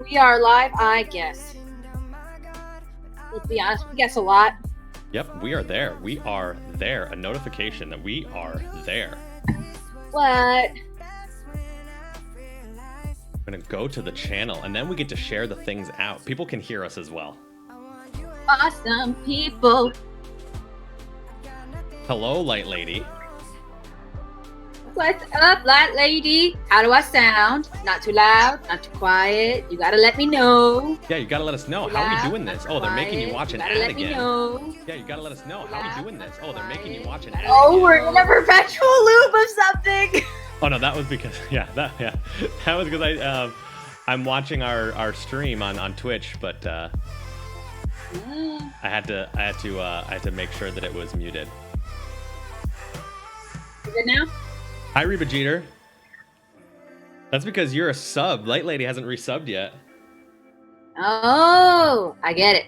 We are live, I guess. Let's be honest, we guess a lot. Yep, we are there. We are there. A notification that we are there. What? I'm going to go to the channel and then we get to share the things out. People can hear us as well. Awesome people. Hello, Light Lady. What's up, light lady? How do I sound? Not too loud, not too quiet. You gotta let me know. Yeah, you gotta let us know. How are we doing this? Oh, they're making you watch an ad let again. Me know. Yeah, you gotta let us know. How are we doing this? Oh, they're making you watch an ad Oh, again. we're in a perpetual loop of something. Oh no, that was because that was because I'm watching our stream on Twitch, but I had to make sure that it was muted. You good now? Hi, Reba Jeter. That's because you're a sub. Light Lady hasn't resubbed yet. Oh, I get it.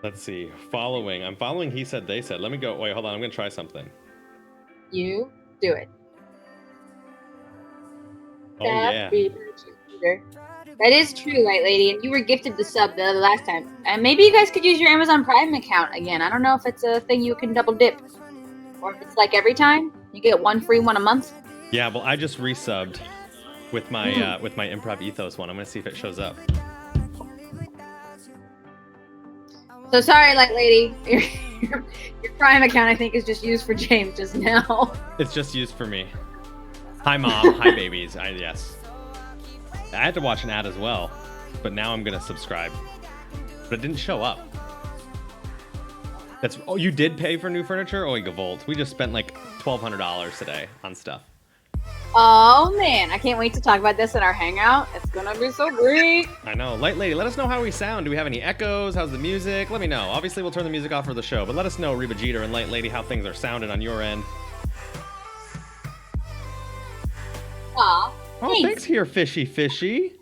Let's see. Following. I'm following he said, they said. Let me go. Wait, hold on. I'm going to try something. You do it. Oh, yeah. That is true, Light Lady. And you were gifted the sub the last time. And maybe you guys could use your Amazon Prime account again. I don't know if it's a thing you can double dip. Or if it's like every time. You get one free one a month. Yeah, well, I just resubbed with my Improv Ethos one. I'm going to see if it shows up. So sorry, Light Lady. Your Prime account, I think, is just used for James just now. It's just used for me. Hi, Mom. Hi, babies. Yes. I had to watch an ad as well, but now I'm going to subscribe. But it didn't show up. Oh, you did pay for new furniture? Oh, Gavolt. We just spent like $1,200 today on stuff. Oh, man. I can't wait to talk about this in our hangout. It's going to be so great. I know. Light Lady, let us know how we sound. Do we have any echoes? How's the music? Let me know. Obviously, we'll turn the music off for the show, but let us know, Reba Jeter and Light Lady, how things are sounding on your end. Aw, oh, thanks here, Fishy Fishy.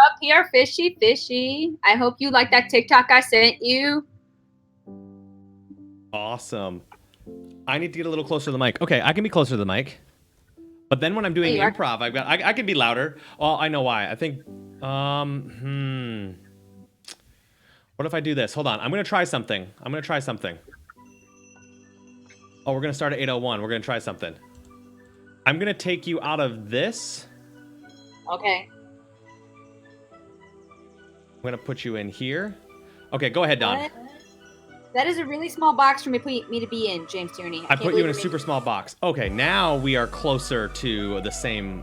Up here, Fishy Fishy. I hope you like that TikTok I sent you. Awesome. I need to get a little closer to the mic. Okay, I can be closer to the mic. But then when I'm doing improv, I can be louder. Well, I know why. I think what if I do this? Hold on. I'm going to try something. Oh, we're going to start at 8:01. We're going to try something. I'm going to take you out of this. Okay. I'm going to put you in here. Okay, go ahead, Don. What? That is a really small box for me to be in, James Tierney. I put you in a super small box. Okay, now we are closer to the same.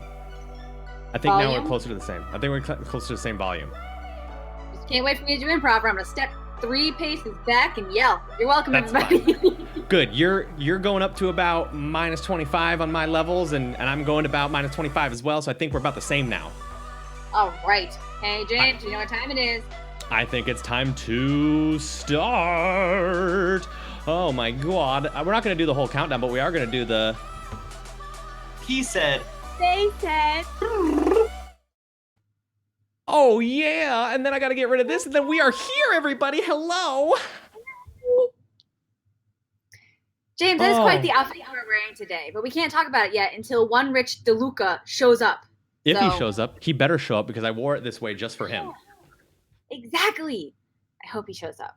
I think volume? Now we're closer to the same. I think we're closer to the same volume. Just can't wait for me to do improv. I'm gonna step 3 paces back and yell. You're welcome, everybody. Good. You're going up to about -25 on my levels, and I'm going to about -25 as well. So I think we're about the same now. All right. Hey, James, you know what time it is? I think it's time to start. Oh my God. We're not going to do the whole countdown, but we are going to do the... He said. They said. Oh yeah. And then I got to get rid of this. And then we are here, everybody. Hello. James, that is quite the outfit we're wearing today, but we can't talk about it yet until one Rich DeLuca shows up. If he shows up, he better show up because I wore it this way just for him. Exactly. I hope he shows up.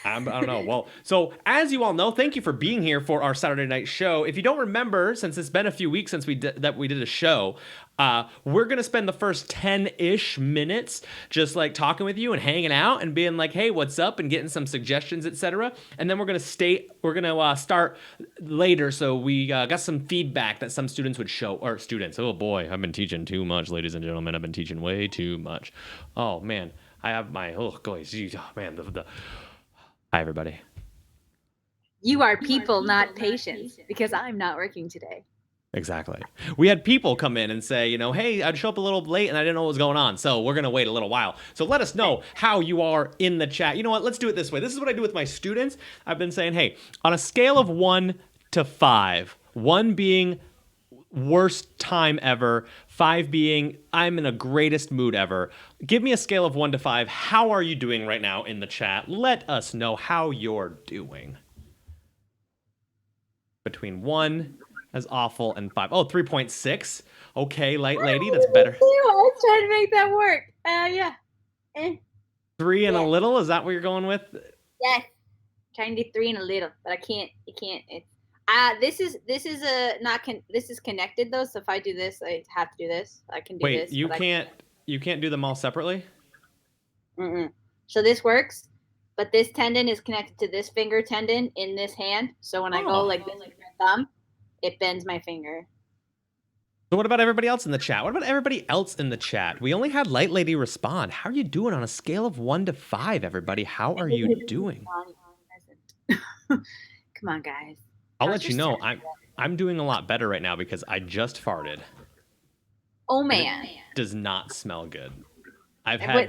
I don't know. Well, so as you all know, thank you for being here for our Saturday night show. If you don't remember, since it's been a few weeks since we did a show, we're going to spend the first 10-ish minutes just like talking with you and hanging out and being like, hey, what's up? And getting some suggestions, etc. And then we're going to start later. So we got some feedback that some students would show, or students. Oh boy, I've been teaching too much, ladies and gentlemen. I've been teaching way too much. Oh man, I have my, Hi, everybody. You are people, not patients, because I'm not working today. Exactly. We had people come in and say, hey, I'd show up a little late and I didn't know what was going on. So we're going to wait a little while. So let us know how you are in the chat. You know what? Let's do it this way. This is what I do with my students. I've been saying, hey, on a scale of 1 to 5, 1 being worst time ever, 5 being I'm in the greatest mood ever. Give me a scale of 1 to 5. How are you doing right now in the chat? Let us know how you're doing. Between 1 as awful and 5. Oh, 3.6. Okay, light lady, that's better. I was trying to make that work. Yeah. 3 and a Yeah. little. Is that what you're going with? Yes. Trying to do 3 and a little, but I can't. You can't. It's this is connected though. So if I do this, I have to do this. I can do Wait, this. you but can't do them all separately? Mm-mm. So this works, but this tendon is connected to this finger tendon in this hand. So when I go like this with my thumb, it bends my finger. So what about everybody else in the chat? What about everybody else in the chat? We only had Light Lady respond. How are you doing on a scale of 1 to 5, everybody? How are you doing? Come on, guys. I'll let you know. I'm doing a lot better right now because I just farted. Oh man. It does not smell good. I've had I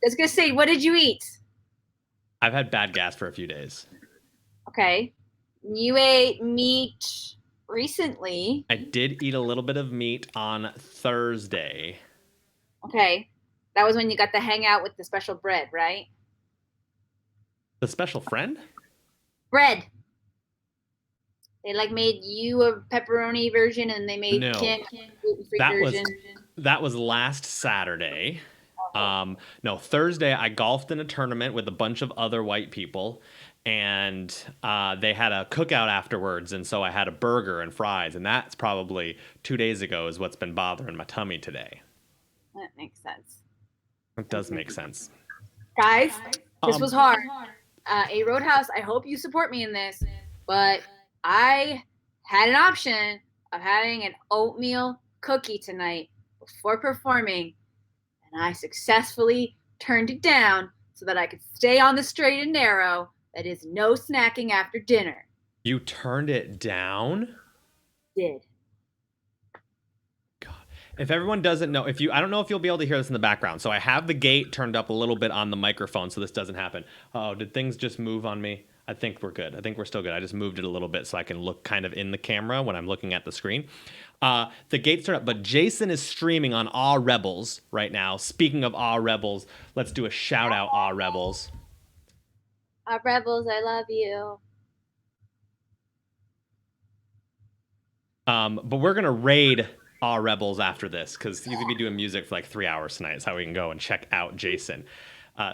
was gonna say, what did you eat? I've had bad gas for a few days. Okay. You ate meat recently. I did eat a little bit of meat on Thursday. Okay. That was when you got the hangout with the special bread, right? The special friend? Bread. They like made you a pepperoni version and they made Kim gluten-free version. That was last Saturday. No, Thursday I golfed in a tournament with a bunch of other white people, and they had a cookout afterwards, and so I had a burger and fries, and that's probably 2 days ago is what's been bothering my tummy today. That makes sense. It does make sense. Guys, this was hard. A Roadhouse, I hope you support me in this, but I had an option of having an oatmeal cookie tonight before performing, and I successfully turned it down so that I could stay on the straight and narrow. That is no snacking after dinner. You turned it down? Did. God. If everyone doesn't know, I don't know if you'll be able to hear this in the background. So I have the gate turned up a little bit on the microphone so this doesn't happen. Oh, did things just move on me? I think we're good. I think we're still good. I just moved it a little bit so I can look kind of in the camera when I'm looking at the screen. The gate's turned up, but Jason is streaming on Aw Rebels right now. Speaking of Aw Rebels, let's do a shout out, Aw Rebels. Aw Rebels, I love you. But we're gonna raid Aw Rebels after this because he's gonna be doing music for like 3 hours tonight. That's how we can go and check out Jason.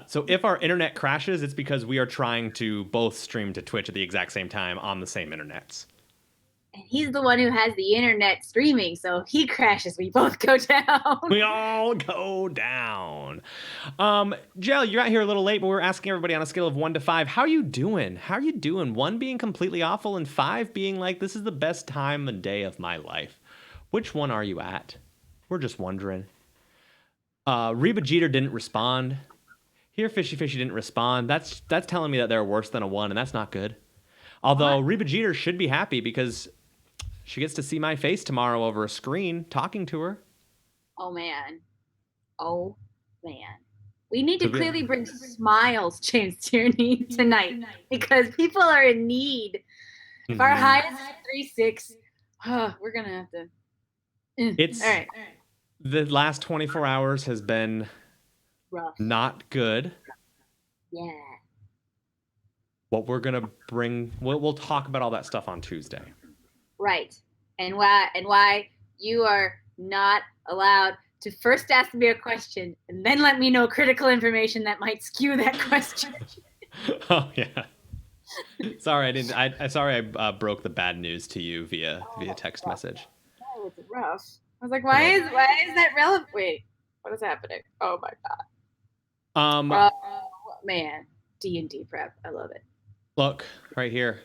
So if our internet crashes, it's because we are trying to both stream to Twitch at the exact same time on the same internets. And he's the one who has the internet streaming, so if he crashes, we both go down. We all go down. Jill, you're out here a little late, but we're asking everybody on a scale of 1 to 5, how are you doing? How are you doing? 1 being completely awful and 5 being like, this is the best time and day of my life. Which one are you at? We're just wondering. Reba Jeter didn't respond. Here Fishy Fishy didn't respond. That's telling me that they're worse than a 1, and that's not good. Although Reba Jeter should be happy because she gets to see my face tomorrow over a screen talking to her. Oh, man. We need to clearly bring smiles, James Tierney, tonight because people are in need. If our highest is 3.6, we're going to have to. It's all right. The last 24 hours has been rough. Not good. Yeah. What we're gonna bring, we'll talk about all that stuff on Tuesday. Right. And why you are not allowed to first ask me a question and then let me know critical information that might skew that question. Oh yeah. Sorry, I broke the bad news to you via text message. That was rough. I was like, why is that relevant? Wait, what is happening? Oh my god. Man, D&D prep. I love it. Look, right here.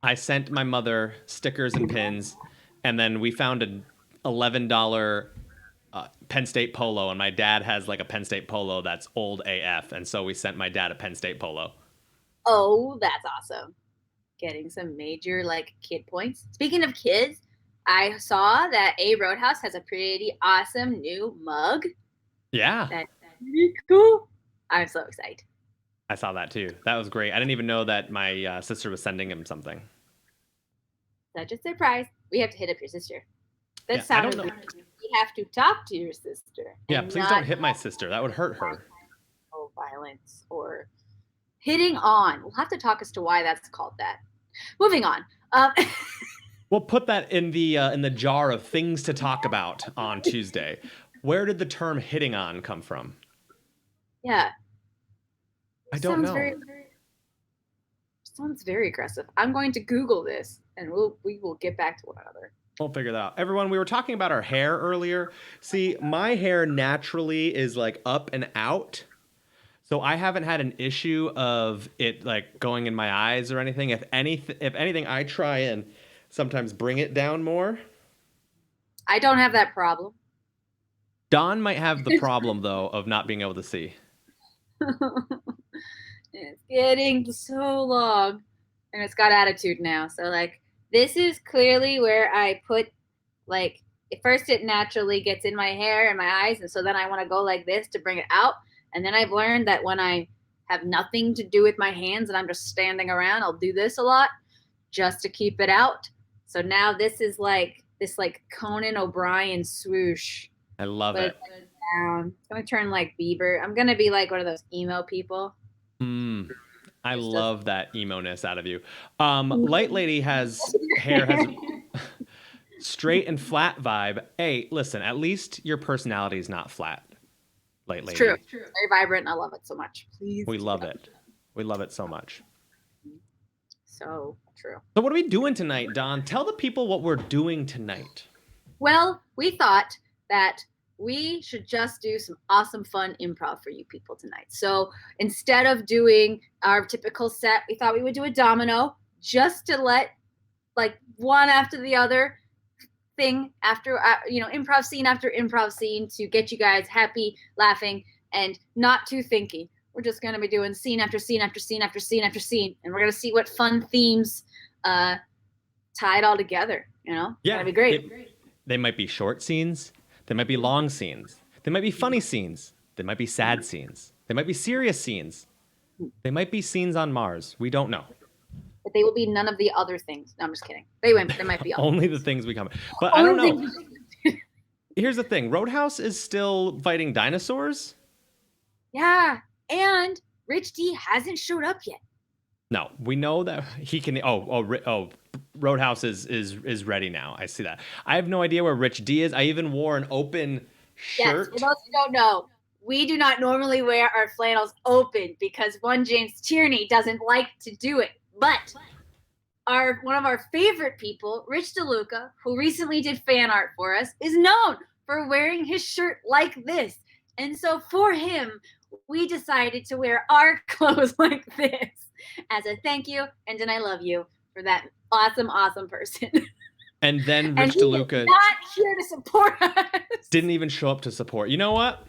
I sent my mother stickers and pins, and then we found an $11 Penn State polo, and my dad has like a Penn State polo that's old AF, and so we sent my dad a Penn State polo. Oh, that's awesome. Getting some major like kid points. Speaking of kids, I saw that A Roadhouse has a pretty awesome new mug. Yeah. That's pretty cool. I'm so excited. I saw that too. That was great. I didn't even know that my sister was sending him something. Such a surprise. We have to hit up your sister. That Yeah, sounded weird. You have to talk to your sister. Yeah, please don't hit my sister. That would hurt her. Or violence or hitting on. We'll have to talk as to why that's called that. Moving on. Um, We'll put that in the jar of things to talk about on Tuesday. Where did the term hitting on come from? yeah, I don't know. sounds very aggressive. I'm going to Google this, and we will get back to one another. We'll figure that out. Everyone, we were talking about our hair earlier. See, my hair naturally is like up and out. So I haven't had an issue of it like going in my eyes or anything. If anything, I try and sometimes bring it down more. I don't have that problem. Don might have the problem though of not being able to see. It's getting so long, and it's got attitude now. So like, this is clearly where I put like. At first, it naturally gets in my hair and my eyes, and so then I want to go like this to bring it out. And then I've learned that when I have nothing to do with my hands and I'm just standing around, I'll do this a lot just to keep it out. So now this is like this like Conan O'Brien swoosh. I love But it. it's going down. It's gonna turn like Bieber. I'm gonna be like one of those emo people. I love that emo-ness out of you. Light Lady has hair has straight and flat vibe. Hey, listen, at least your personality is not flat. Light Lady. It's true. Very vibrant. I love it so much. Please. We love it. We love it so much. So true. So what are we doing tonight, Don? Tell the people what we're doing tonight. Well, we thought that we should just do some awesome fun improv for you people tonight. So instead of doing our typical set, we thought we would do a domino just to let like one after the other thing after improv scene after improv scene to get you guys happy, laughing, and not too thinky. We're just going to be doing scene after scene after scene after scene after scene, and we're going to see what fun themes tie it all together. Yeah, it's going to be great. They might be short scenes. They might be long scenes. They might be funny scenes. They might be sad scenes. They might be serious scenes. They might be scenes on Mars. We don't know. But they will be none of the other things. No, I'm just kidding. They might be only the things we come. But I don't know. Here's the thing. Roadhouse is still fighting dinosaurs. Yeah, and Rich D hasn't showed up yet. No, we know that he can. Roadhouse is ready now. I see that. I have no idea where Rich D is. I even wore an open shirt. Yes, for those who don't know, we do not normally wear our flannels open because one James Tierney doesn't like to do it. But one of our favorite people, Rich DeLuca, who recently did fan art for us, is known for wearing his shirt like this. And so for him, we decided to wear our clothes like this as a thank you and an I love you for that awesome, awesome person. And then Rich DeLuca not here to support us. Didn't even show up to support. You know what?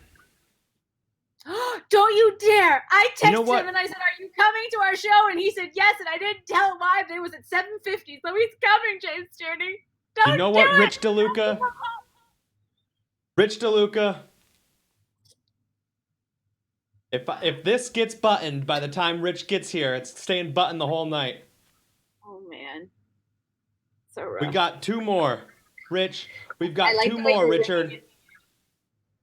Don't you dare! I texted him and I said, "Are you coming to our show?" And he said yes, and I didn't tell him why. But it was at 7:50, so he's coming, James Tierney. You know what, Rich DeLuca? Rich DeLuca. If this gets buttoned by the time Rich gets here, it's staying buttoned the whole night. Oh man, so rough. We got two more, Rich. We've got two more, Richard.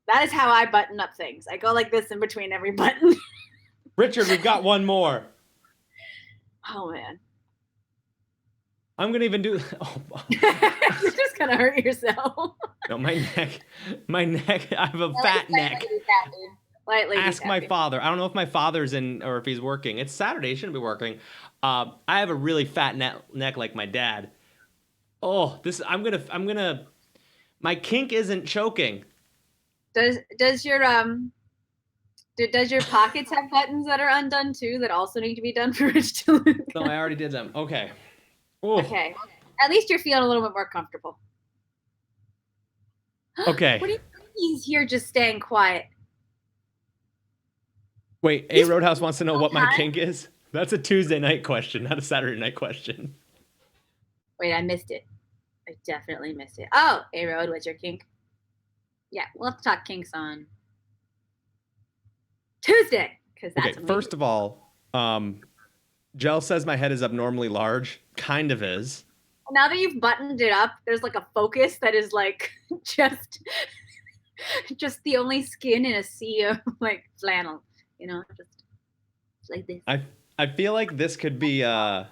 That is how I button up things. I go like this in between every button. Richard, we've got one more. Oh man. I'm gonna even do. Oh. You're just gonna hurt yourself. No, my neck. I have a fat neck. Ask my father. I don't know if my father's in or if he's working. It's Saturday. He shouldn't be working. I have a really fat neck like my dad. Oh, I'm gonna. My kink isn't choking. Does your pockets have buttons that are undone too that also need to be done for Rich DeLuca? No, I already did them. Okay. Ooh. Okay. At least you're feeling a little bit more comfortable. Okay. What do you think he's here just staying quiet? Wait, A Roadhouse wants to know what my kink is? That's a Tuesday night question, not a Saturday night question. Wait, I missed it. I definitely missed it. Oh, A Road, what's your kink? Yeah, we'll have to talk kinks on Tuesday. Okay, first of all, Jel says my head is abnormally large. Kind of is. Now that you've buttoned it up, there's like a focus that is like just the only skin in a sea of like flannel, just like this. I feel like this could be a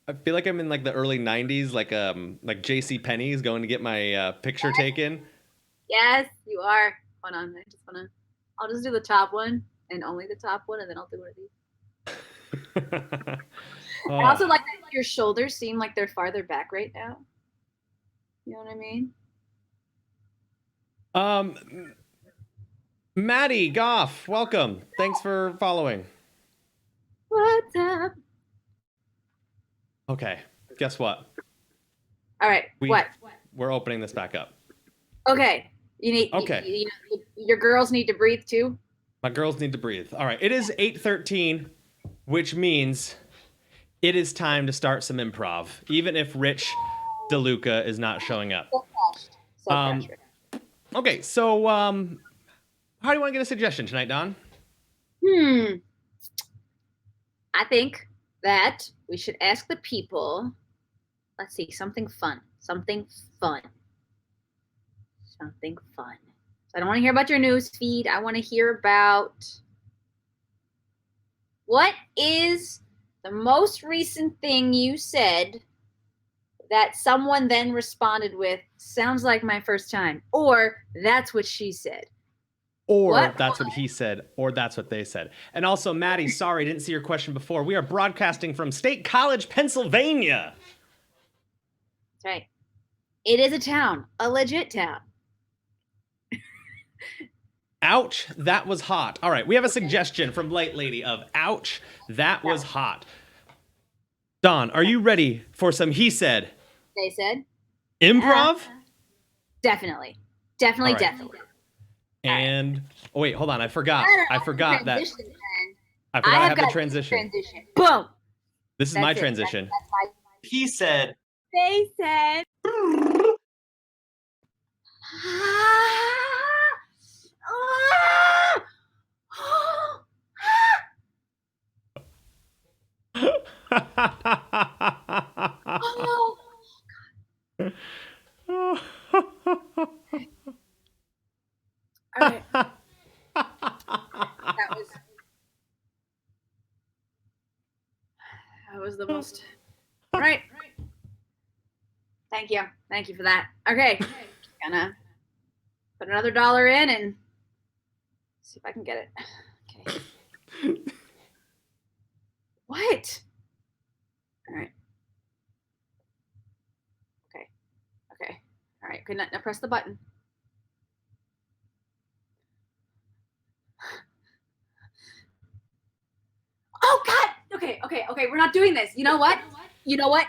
I feel like I'm in like the early '90s, like J.C. Penney's going to get my picture taken. Yes, you are. Hold on, I'll just do the top one and only the top one, and then I'll do one of these. I also like that your shoulders seem like they're farther back right now. You know what I mean? Maddie Goff, welcome. Thanks for following. What's up? Okay, guess what? All right, what? We're opening this back up. Okay, you need. Okay. Your girls need to breathe too. My girls need to breathe. All right, it is 8:13, which means it is time to start some improv, even if Rich DeLuca is not showing up. So crashed. Okay, so how do you want to get a suggestion tonight, Don? I think that we should ask the people. Let's see, something fun. So I don't want to hear about your news feed. I want to hear about what is the most recent thing you said that someone then responded with, sounds like my first time, or that's what she said. Or that's what he said, or that's what they said. And also, Maddie, sorry, didn't see your question before. We are broadcasting from State College, Pennsylvania. That's right. It is a town, a legit town. Ouch, that was hot. All right, we have a suggestion from Light Lady of ouch, that was hot. Don, are you ready for some he said? They said? Improv? Definitely. And oh wait, hold on, I forgot that. I forgot I have the transition. Boom. This is my transition. He said. They said. All right. That was the most. All right. Thank you for that. Okay. Gonna put another dollar in and see if I can get it. Okay. What? All right. Okay. All right. Okay. Now press the button. Oh God. Okay. We're not doing this. You know what?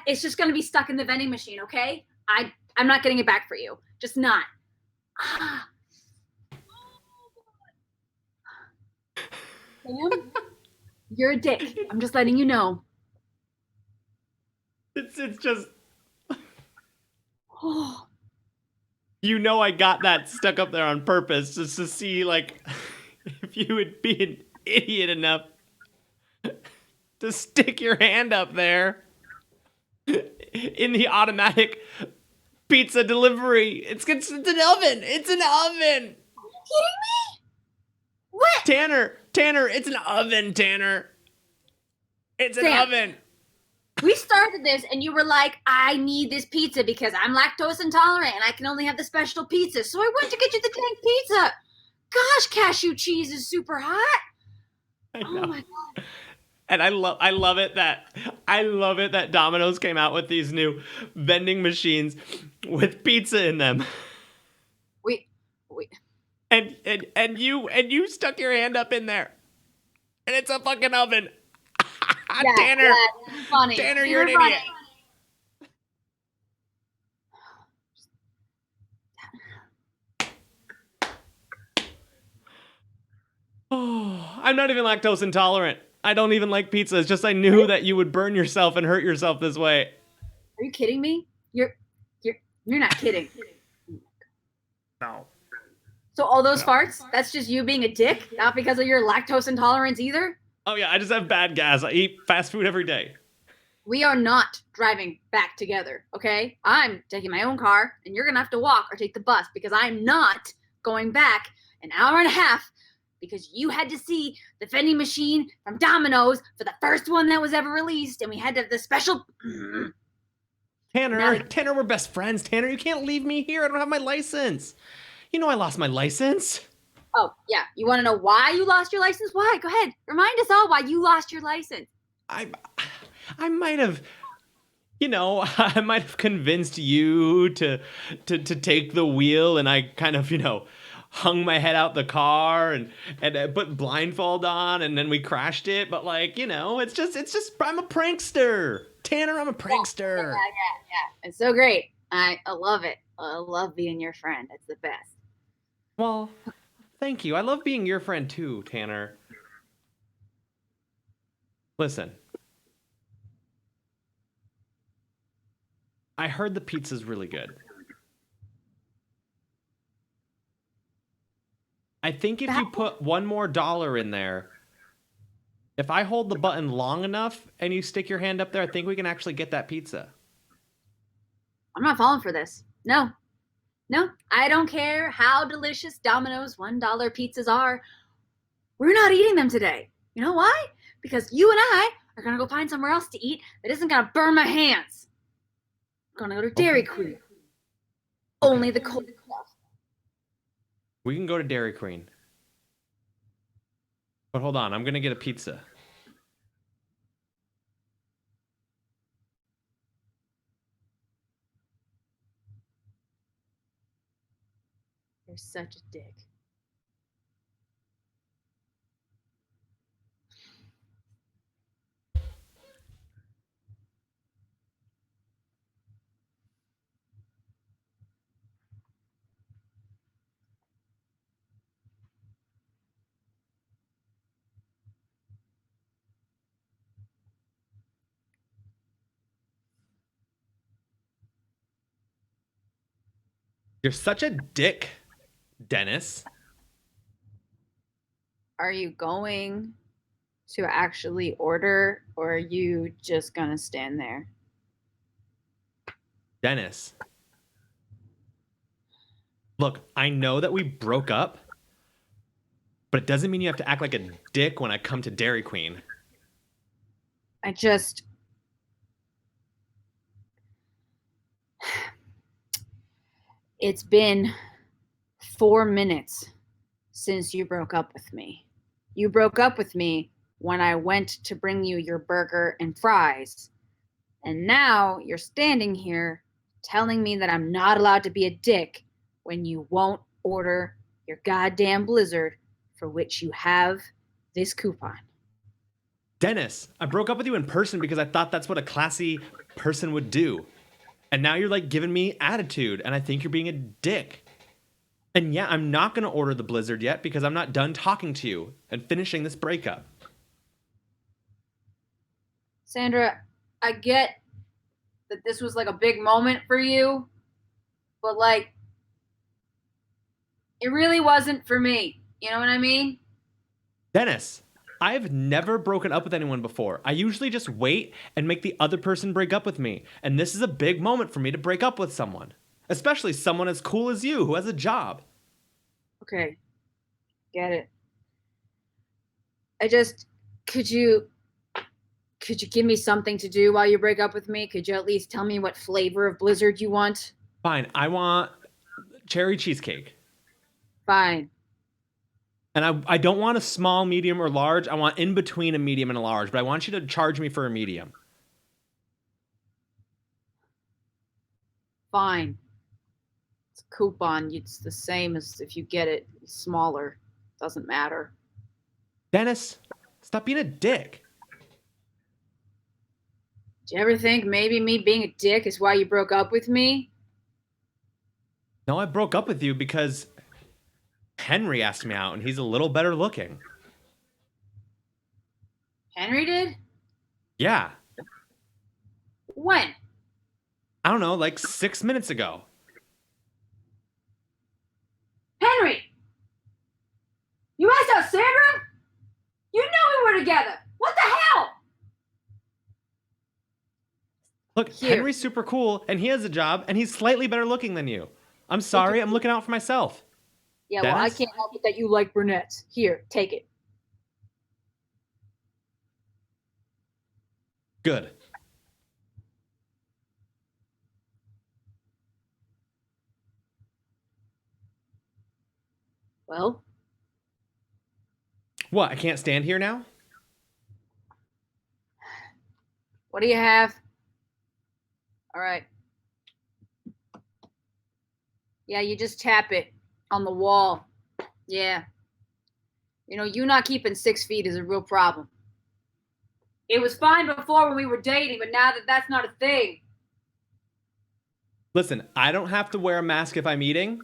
It's just gonna be stuck in the vending machine. Okay. I'm not getting it back for you. Just not. Sam, you're a dick. I'm just letting you know. It's just. You know I got that stuck up there on purpose just to see like if you would be an idiot enough to stick your hand up there in the automatic pizza delivery. It's an oven. It's an oven. Are you kidding me? What? Tanner, it's an oven, Tanner. It's an oven. We started this and you were like, I need this pizza because I'm lactose intolerant and I can only have the special pizza. So I went to get you the dang pizza. Gosh, cashew cheese is super hot. I know. Oh my God. And I love it that Domino's came out with these new vending machines with pizza in them. We And you stuck your hand up in there. And it's a fucking oven. Yeah, Tanner. Yeah, funny. Tanner, you're an idiot. Oh, I'm not even lactose intolerant. I don't even like pizza. It's just I knew that you would burn yourself and hurt yourself this way. Are you kidding me? You're not kidding. No. So all those farts, that's just you being a dick? Not because of your lactose intolerance either? Oh yeah, I just have bad gas. I eat fast food every day. We are not driving back together, okay? I'm taking my own car, and you're gonna have to walk or take the bus because I'm not going back an hour and a half because you had to see the vending machine from Domino's for the first one that was ever released, and we had to have the special. Tanner, we're best friends. Tanner, you can't leave me here. I don't have my license. You know I lost my license. Oh, yeah. You want to know why you lost your license? Why? Go ahead. Remind us all why you lost your license. I might have, I might have convinced you to take the wheel, and I kind of, hung my head out the car and put blindfold on, and then we crashed it. But it's just I'm a prankster. Tanner, I'm a prankster. Yeah. It's so great. I love it. I love being your friend. It's the best. Well, thank you. I love being your friend too, Tanner. Listen. I heard the pizza's really good. I think if you put one more dollar in there, if I hold the button long enough and you stick your hand up there, I think we can actually get that pizza. I'm not falling for this. No, I don't care how delicious Domino's $1 pizzas are. We're not eating them today. You know why? Because you and I are going to go find somewhere else to eat that isn't going to burn my hands. I'm going to go to Dairy Queen. Only the cold stuff. We can go to Dairy Queen. But hold on, I'm going to get a pizza. You're such a dick. You're such a dick, Dennis. Are you going to actually order, or are you just going to stand there? Dennis. Look, I know that we broke up, but it doesn't mean you have to act like a dick when I come to Dairy Queen. It's been 4 minutes since you broke up with me. You broke up with me when I went to bring you your burger and fries. And now you're standing here telling me that I'm not allowed to be a dick when you won't order your goddamn Blizzard for which you have this coupon. Dennis, I broke up with you in person because I thought that's what a classy person would do. And now you're giving me attitude, and I think you're being a dick. And yeah, I'm not going to order the Blizzard yet because I'm not done talking to you and finishing this breakup. Sandra, I get that this was a big moment for you, but it really wasn't for me. You know what I mean? Dennis, I've never broken up with anyone before. I usually just wait and make the other person break up with me. And this is a big moment for me to break up with someone. Especially someone as cool as you who has a job. Okay. Get it. Could you give me something to do while you break up with me? Could you at least tell me what flavor of Blizzard you want? Fine, I want cherry cheesecake. Fine. And I don't want a small, medium, or large. I want in between a medium and a large, but I want you to charge me for a medium. Fine. It's a coupon. It's the same as if you get it smaller. Doesn't matter. Dennis, stop being a dick. Do you ever think maybe me being a dick is why you broke up with me? No, I broke up with you because Henry asked me out and he's a little better looking. Henry did? Yeah. When? I don't know, 6 minutes ago. Henry! You asked out Sandra? You knew we were together. What the hell? Look, Here. Henry's super cool and he has a job and he's slightly better looking than you. I'm sorry, I'm looking out for myself. Yeah, well, I Dennis? can't help it that you like brunettes. Here, take it. Good. Well, What? I can't stand here now? what do you have? All right. Yeah, you just tap it on the wall. Yeah. You know, you not keeping 6 feet is a real problem. It was fine before when we were dating, but now that that's not a thing. Listen, I don't have to wear a mask if I'm eating.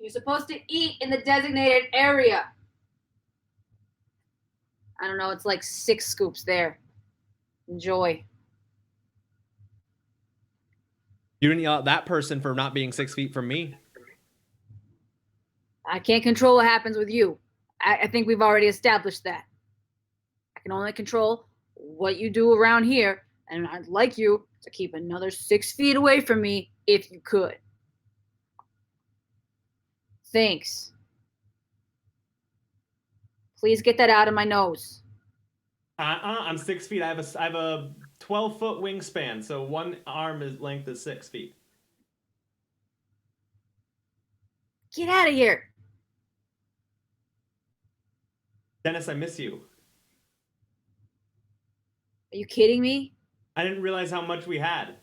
You're supposed to eat in the designated area. I don't know, it's like 6 scoops there. Enjoy. You didn't yell at that person for not being 6 feet from me. I can't control what happens with you. I think we've already established that. I can only control what you do around here, and I'd like you to keep another 6 feet away from me if you could. Thanks. Please get that out of my nose. I'm 6 feet. I have a 12-foot wingspan, so one arm is length is 6 feet. Get out of here. Dennis, I miss you. Are you kidding me? I didn't realize how much we had.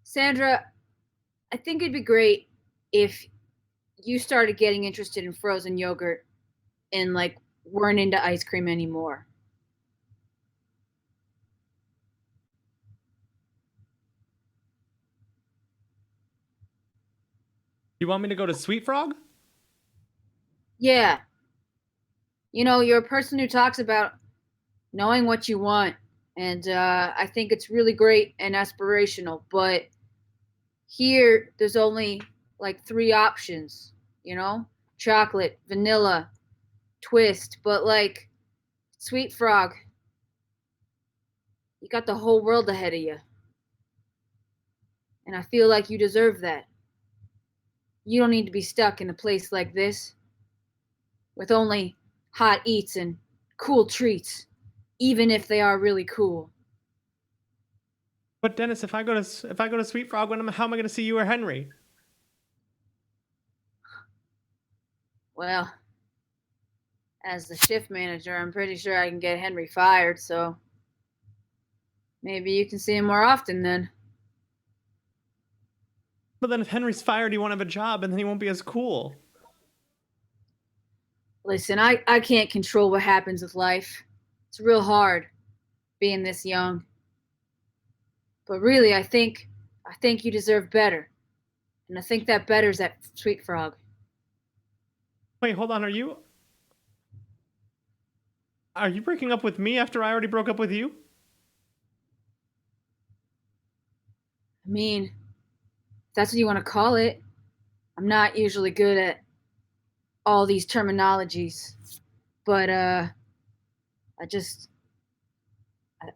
Sandra, I think it'd be great if you started getting interested in frozen yogurt and like weren't into ice cream anymore. You want me to go to Sweet Frog? Yeah, you know, you're a person who talks about knowing what you want, and I think it's really great and aspirational. But here, there's only like 3 options, you know, chocolate, vanilla, twist. But like Sweet Frog, you got the whole world ahead of you, and I feel like you deserve that. You don't need to be stuck in a place like this with only hot eats and cool treats, even if they are really cool. But Dennis, if I go to Sweet Frog, how am I going to see you or Henry? Well, as the shift manager, I'm pretty sure I can get Henry fired, so maybe you can see him more often then. But then if Henry's fired, he won't have a job, and then he won't be as cool. Listen, I can't control what happens with life. It's real hard being this young. But really, I think you deserve better. And I think that better's at Sweet Frog. Wait, hold on. Are you breaking up with me after I already broke up with you? I mean, if that's what you want to call it. I'm not usually good at all these terminologies, but I just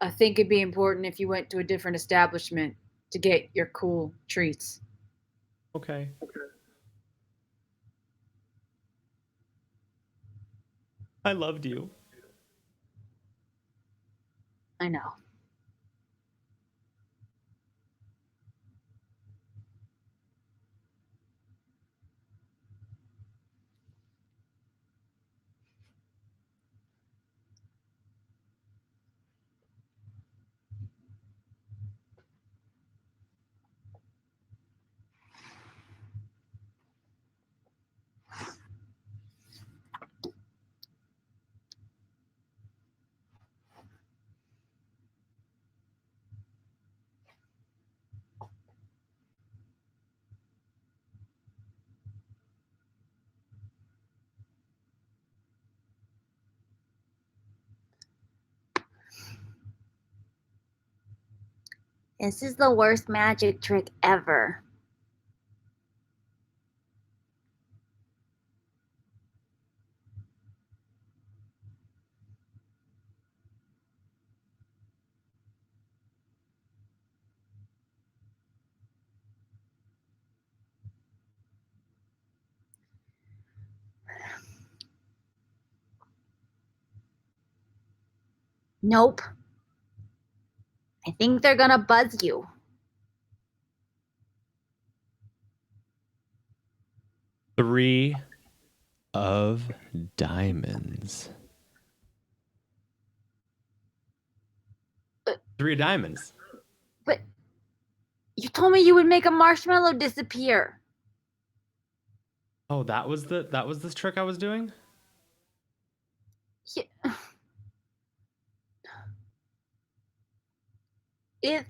I think it'd be important if you went to a different establishment to get your cool treats. Okay. I loved you. I know. This is the worst magic trick ever. Nope. I think they're gonna buzz you. Three of diamonds. Three of diamonds. But you told me you would make a marshmallow disappear. Oh, that was this trick I was doing? Yeah. If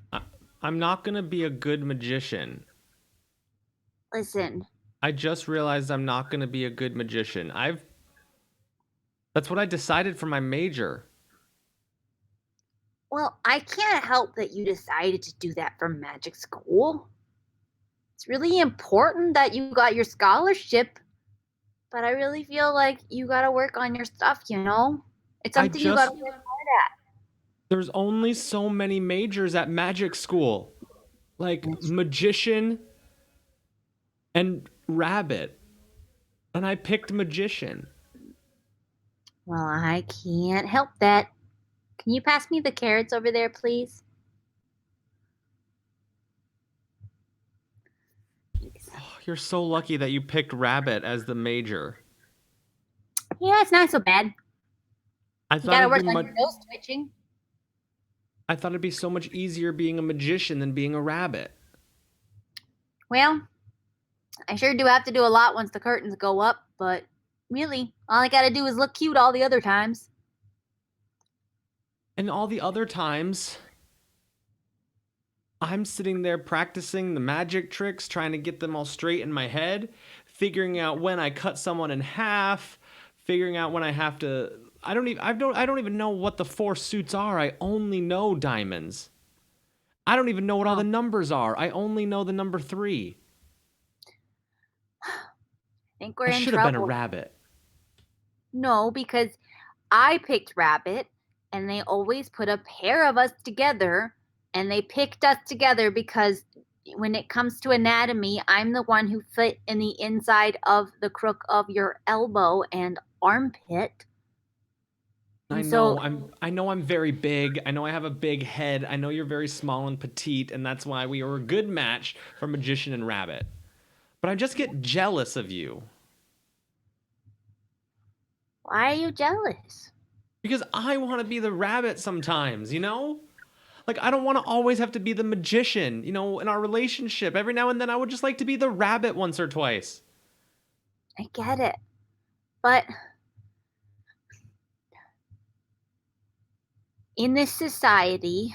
I'm not gonna be a good magician. listen, I just realized I'm not gonna be a good magician. That's what I decided for my major. well, I can't help that you decided to do that for magic school. It's really important that you got your scholarship, but I really feel like you gotta work on your stuff, you know? It's I something you just gotta work hard at. There's only so many majors at magic school. Like magician and rabbit. And I picked magician. Well, I can't help that. Can you pass me the carrots over there, please? Thanks. Oh, you're so lucky that you picked rabbit as the major. Yeah, it's not so bad. I You thought gotta it'd work be on much your nose twitching. I thought it'd be so much easier being a magician than being a rabbit. Well, I sure do have to do a lot once the curtains go up, but really, all I gotta do is look cute all the other times. And all the other times, I'm sitting there practicing the magic tricks, trying to get them all straight in my head, figuring out when I cut someone in half, figuring out when I have to. I don't even know what the four suits are. I only know diamonds. I don't even know what all the Oh. numbers are. I only know the number 3. I think we're I in should have been a trouble. rabbit. No, because I picked rabbit, and they always put a pair of us together, and they picked us together because when it comes to anatomy, I'm the one who fit in the inside of the crook of your elbow and armpit. And so, I know I'm very big. I know I have a big head. I know you're very small and petite, and that's why we are a good match for magician and rabbit. But I just get jealous of you why are you jealous? because I want to be the rabbit sometimes, you know? Like I don't want to always have to be the magician, you know, in our relationship. Every now and then I would just like to be the rabbit once or twice. I get it. But in this society,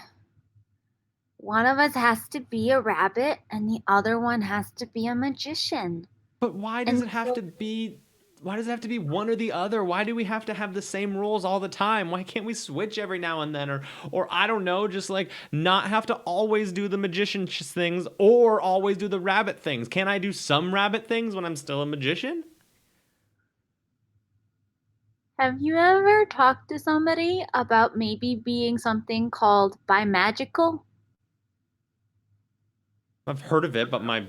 one of us has to be a rabbit and the other one has to be a magician. But why does And it have so to be one or the other? Why do we have to have the same rules all the time? Why can't we switch every now and then or I don't know, just like not have to always do the magician things or always do the rabbit things? Can I do some rabbit things when I'm still a magician? have you ever talked to somebody about maybe being something called bimagical? I've heard of it, but my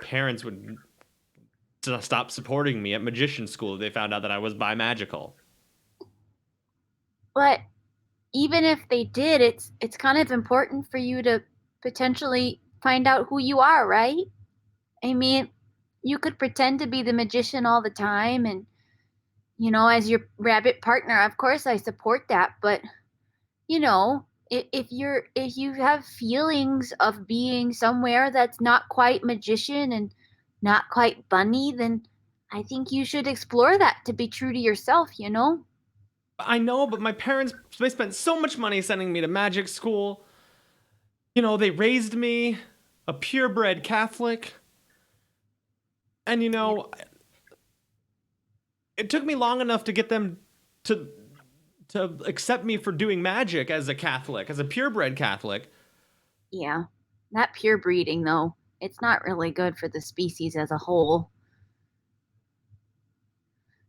parents would stop supporting me at magician school if they found out that I was bimagical. But even if they did, it's kind of important for you to potentially find out who you are, right? I mean, you could pretend to be the magician all the time and as your rabbit partner, of course I support that, but if you have feelings of being somewhere that's not quite magician and not quite bunny, then I think you should explore that to be true to yourself. I know, but my parents, they spent so much money sending me to magic school. You know, they raised me a purebred Catholic. And, you know, it took me long enough to get them to accept me for doing magic as a Catholic, as a purebred Catholic. Yeah. That pure breeding, though, it's not really good for the species as a whole.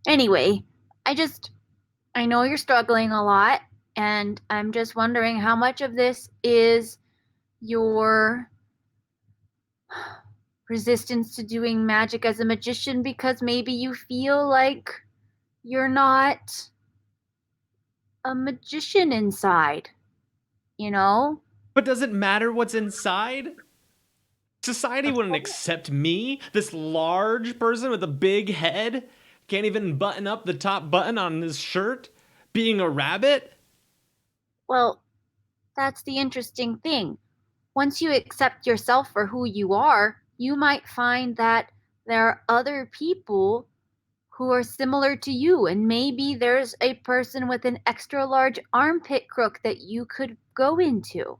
Anyway, I know you're struggling a lot, and I'm just wondering how much of this is your resistance to doing magic as a magician because maybe you feel like you're not a magician inside, you know? But does it matter what's inside? Society wouldn't accept me, this large person with a big head, can't even button up the top button on his shirt, being a rabbit. Well, that's the interesting thing. Once you accept yourself for who you are, you might find that there are other people who are similar to you, and maybe there's a person with an extra large armpit crook that you could go into.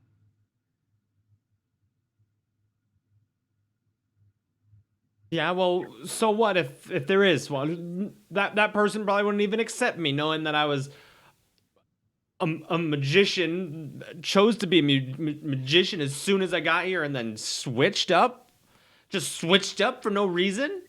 Yeah, well, so what if there is one? That person probably wouldn't even accept me, knowing that I was a magician, chose to be a magician as soon as I got here, and then just switched up for no reason.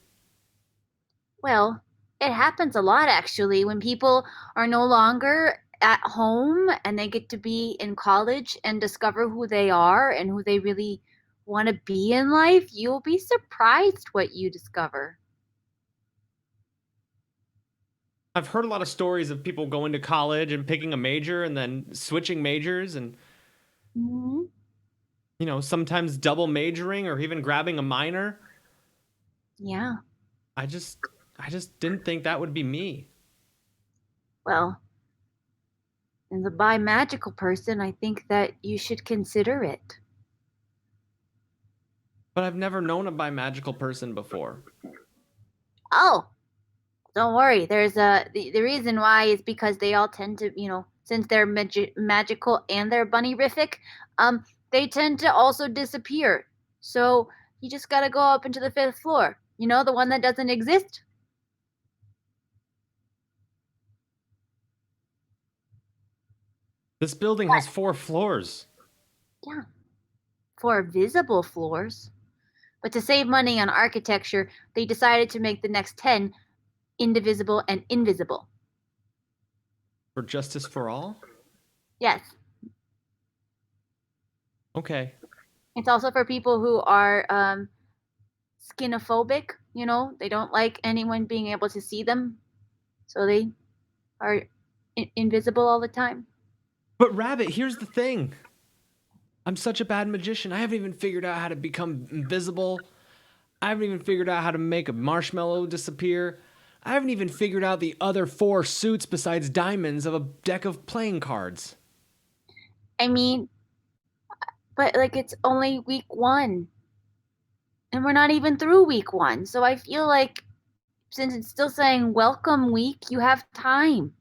Well, it happens a lot actually when people are no longer at home and they get to be in college and discover who they are and who they really want to be in life. You'll be surprised what you discover. I've heard a lot of stories of people going to college and picking a major and then switching majors and Hmm. sometimes double majoring or even grabbing a minor. Yeah. I just I just didn't think that would be me. Well, as a bi-magical person, I think that you should consider it. But I've never known a bi-magical person before. Oh, don't worry. The reason why is because they all tend to, since they're magical and they're bunny-rific, they tend to also disappear. So you just gotta go up into the fifth floor. You know, the one that doesn't exist? This building has 4 floors. Yeah, for visible floors. But to save money on architecture, they decided to make the next 10 indivisible and invisible. For justice for all? Yes. Okay. It's also for people who are skinophobic, they don't like anyone being able to see them, so they are invisible all the time. But Rabbit, here's the thing. I'm such a bad magician. I haven't even figured out how to become invisible. I haven't even figured out how to make a marshmallow disappear. I haven't even figured out the other 4 suits besides diamonds of a deck of playing cards. I mean, but like it's only week 1, and we're not even through week 1, so I feel like since it's still saying welcome week, you have time.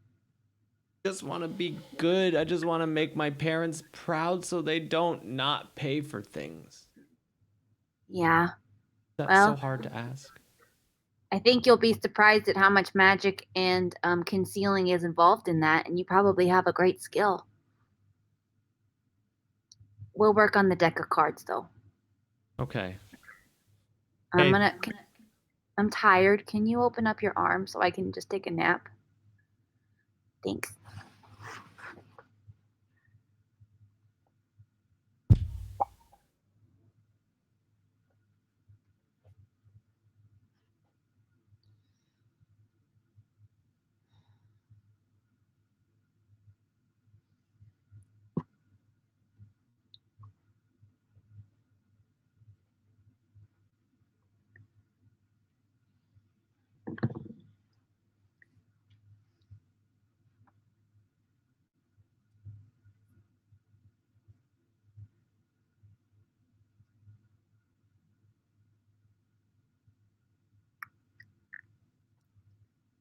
I just want to be good. I just want to make my parents proud so they don't not pay for things. Yeah. That's so Well, hard to ask. I think you'll be surprised at how much magic and concealing is involved in that, and you probably have a great skill. We'll work on the deck of cards, though. Okay. I'm Hey. gonna. I'm tired. Can you open up your arm so I can just take a nap? Thanks.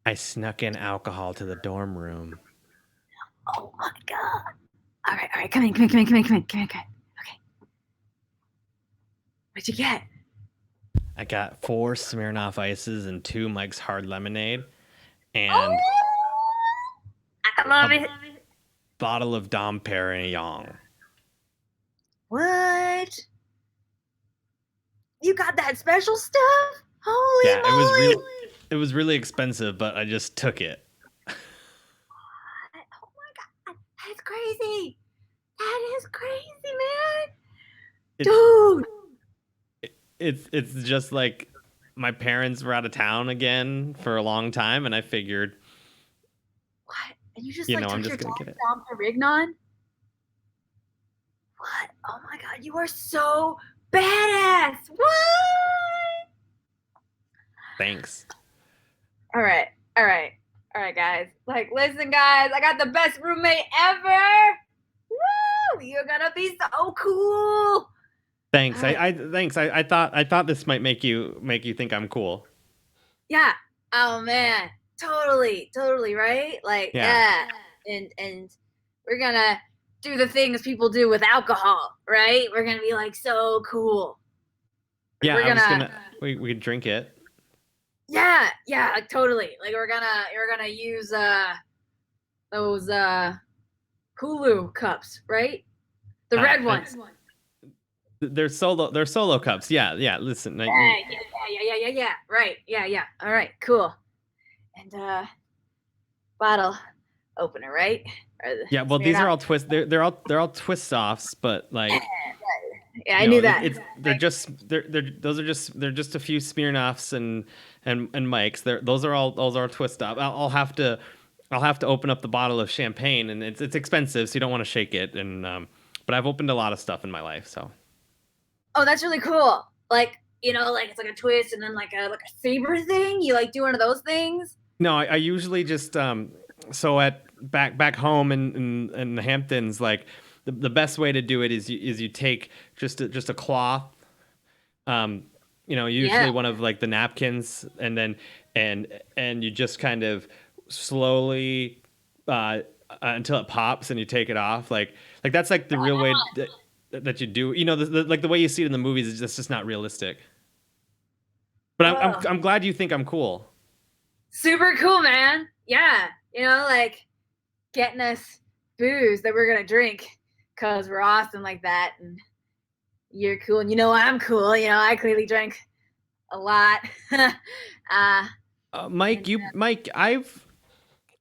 I snuck in alcohol to the dorm room. Oh my god. All right. Come in. Okay. What'd you get? I got 4 Smirnoff Ices and 2 Mike's Hard Lemonade and I love a it. bottle of Dom Perignon. What? You got that special stuff? Holy Yeah, moly! it was really expensive, but I just took it. Oh my god, that's crazy! That is crazy, man! It's, Dude! it's just like my parents were out of town again for a long time, and I figured What? And you just You like know, I'm took just your gonna get it. Dom Perignon? What? Oh my god, you are so badass! What? Thanks. All right, guys. Like, listen, guys, I got the best roommate ever. Woo! You're gonna be so cool. Thanks. All right. Thanks. I thought this might make you think I'm cool. Yeah. Oh man. Totally, right? Like, Yeah. yeah. And we're gonna do the things people do with alcohol, right? We're gonna be like so cool. Yeah, We're I was gonna gonna we could drink it. yeah, like, totally. Like we're gonna use those Hulu cups, right? The red ones. They're solo cups. Yeah. Listen, Yeah. Right. Yeah. All right, cool. And bottle opener, right? yeah. Well, these are all twist. They're all twist offs, but like Yeah, I knew that. they're just a few Smirnoffs and Mikes. Those are twist off. I'll have to open up the bottle of champagne, and it's expensive, so you don't want to shake it. And but I've opened a lot of stuff in my life, so. Oh, that's really cool. Like, like it's like a twist and then like a saber thing. You like do one of those things? No, I usually just so at back home in the Hamptons, like the best way to do it is you take just a cloth, usually one of like the napkins, and then and you just kind of slowly until it pops and you take it off, like that's like the real way that you do. Like the way you see it in the movies is just not realistic. But I'm glad you think I'm cool. Super cool, man. Yeah. Like getting us booze that we're going to drink because we're awesome like that. And you're cool. And I'm cool. I clearly drank a lot. Mike,